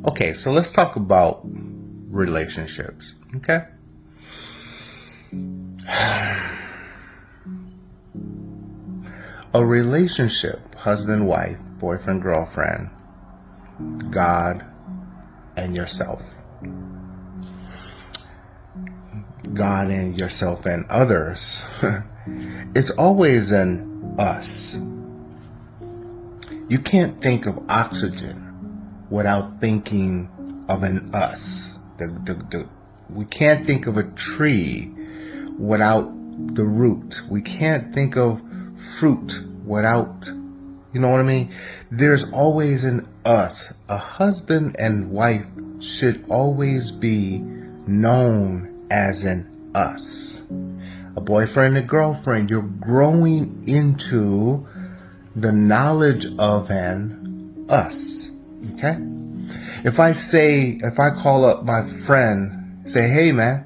Okay, so let's talk about relationships. Okay? A relationship, husband, wife, boyfriend, girlfriend, God, and yourself. God and yourself and others. It's always an us. You can't think of oxygen without thinking of an us. We can't think of a tree without the root. We can't think of fruit without, you know what I mean? There's always an us. A husband and wife should always be known as an us. A boyfriend and girlfriend, you're growing into the knowledge of an us. Okay? If I call up my friend, say, hey man,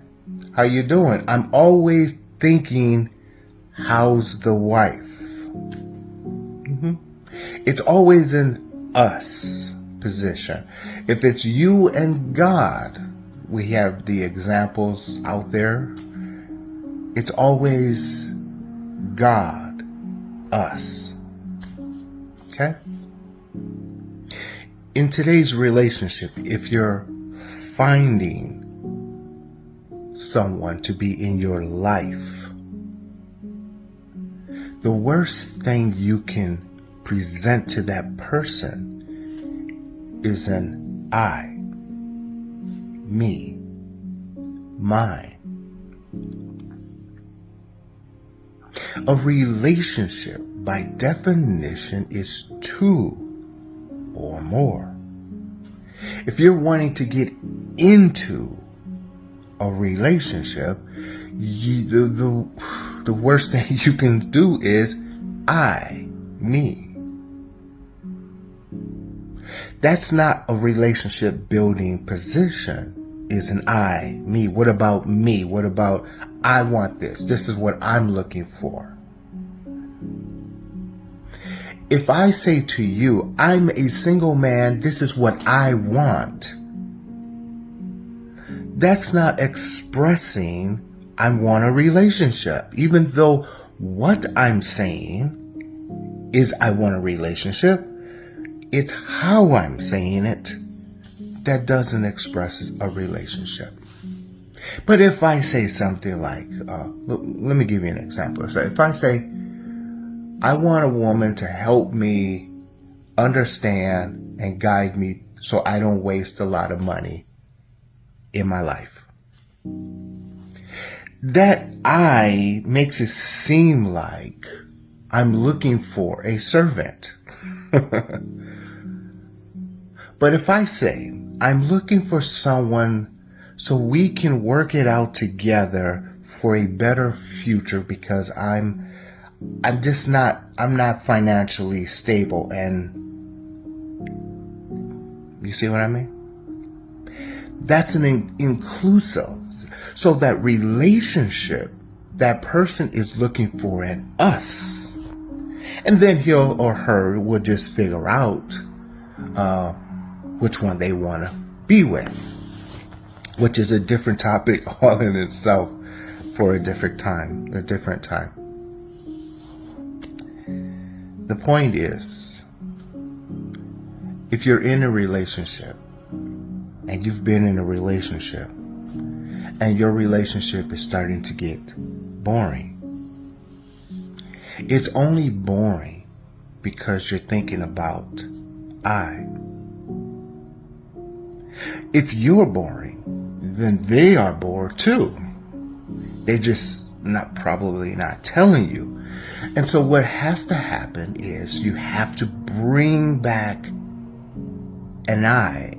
how you doing? I'm always thinking, how's the wife? It's always an us position. If it's you and God, we have the examples out there. It's always God, us. Okay? In today's relationship, if you're finding someone to be in your life, the worst thing you can present to that person is an I, me, mine. A relationship, by definition, is two or more. If you're wanting to get into a relationship, the worst thing you can do is I, me. That's not a relationship building position, is an I, me. What about me? What about I want this? This is what I'm looking for. If I say to you, I'm a single man, this is what I want, that's not expressing I want a relationship. Even though what I'm saying is I want a relationship, it's how I'm saying it that doesn't express a relationship. But if I say something like, let me give you an example. So if I say, I want a woman to help me understand and guide me so I don't waste a lot of money in my life. That I makes it seem like I'm looking for a servant. But if I say, I'm looking for someone so we can work it out together for a better future because I'm not financially stable, and you see what I mean? That's an inclusive. So that relationship, that person is looking for an us. And then he'll or her will just figure out which one they want to be with, which is a different topic all in itself for a different time. The point is, if you're in a relationship and you've been in a relationship and your relationship is starting to get boring, it's only boring because you're thinking about I. If you're boring, then they are bored too. They're just probably not telling you. And so what has to happen is you have to bring back an I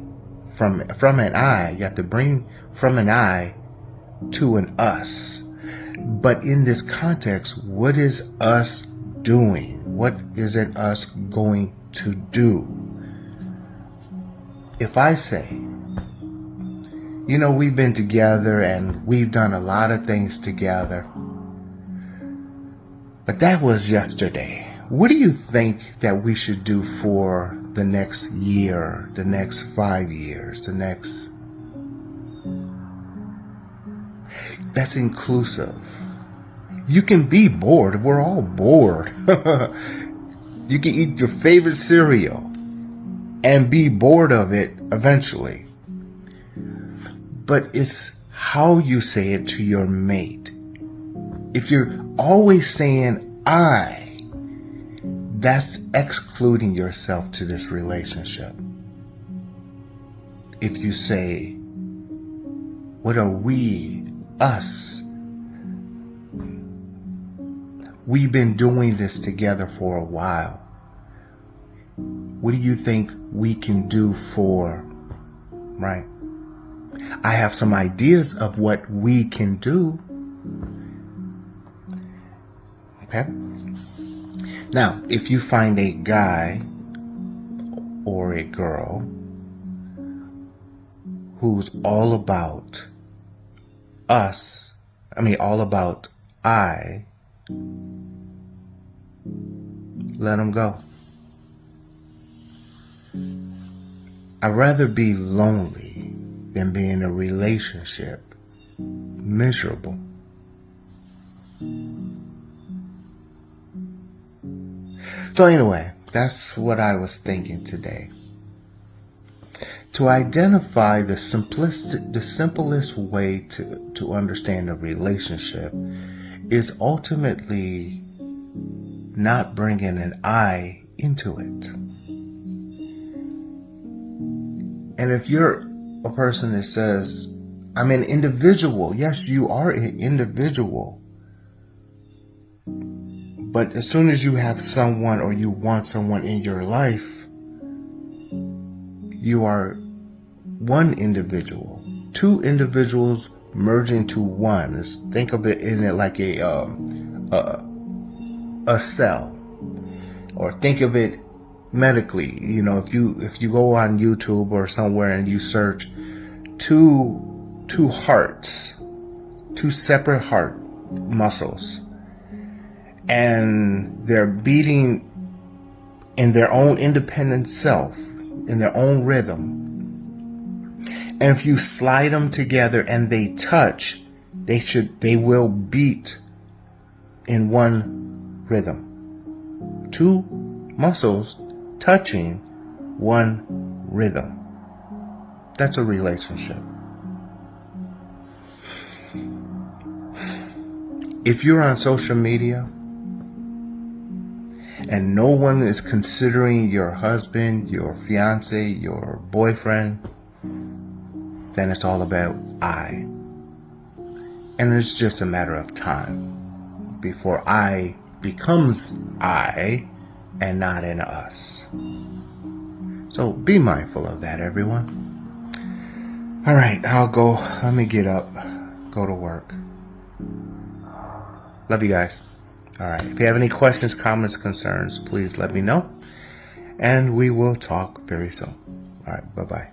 from an I. You have to bring from an I to an us. But in this context, what is us doing? What is it us going to do? If I say, we've been together and we've done a lot of things together, but that was yesterday. What do you think that we should do for the next year, the next 5 years, the next. That's inclusive. You can be bored. We're all bored. You can eat your favorite cereal and be bored of it eventually. But it's how you say it to your mate. If you're always saying I, that's excluding yourself to this relationship. If you say, what are we, us? We've been doing this together for a while. What do you think we can do for, right? I have some ideas of what we can do. Okay? Now, if you find a guy or a girl who's all about us, all about I, let them go. I'd rather be lonely than be in a relationship miserable. So anyway, that's what I was thinking today. To identify the simplest way to understand a relationship is ultimately not bringing an I into it. And if you're a person that says, I'm an individual, yes, you are an individual. But as soon as you have someone or you want someone in your life, you are one individual. Two individuals merge into one. Think of it in it like a cell. Or think of it medically. If you go on YouTube or somewhere and you search two hearts, two separate heart muscles, and they're beating in their own independent self, in their own rhythm. And if you slide them together and they touch, they will beat in one rhythm. Two muscles touching one rhythm. That's a relationship. If you're on social media and no one is considering your husband, your fiance, your boyfriend, then it's all about I. And it's just a matter of time before I becomes I and not an us. So be mindful of that, everyone. All right, I'll go. Let me get up, go to work. Love you guys. All right. If you have any questions, comments, concerns, please let me know. And we will talk very soon. All right. Bye-bye.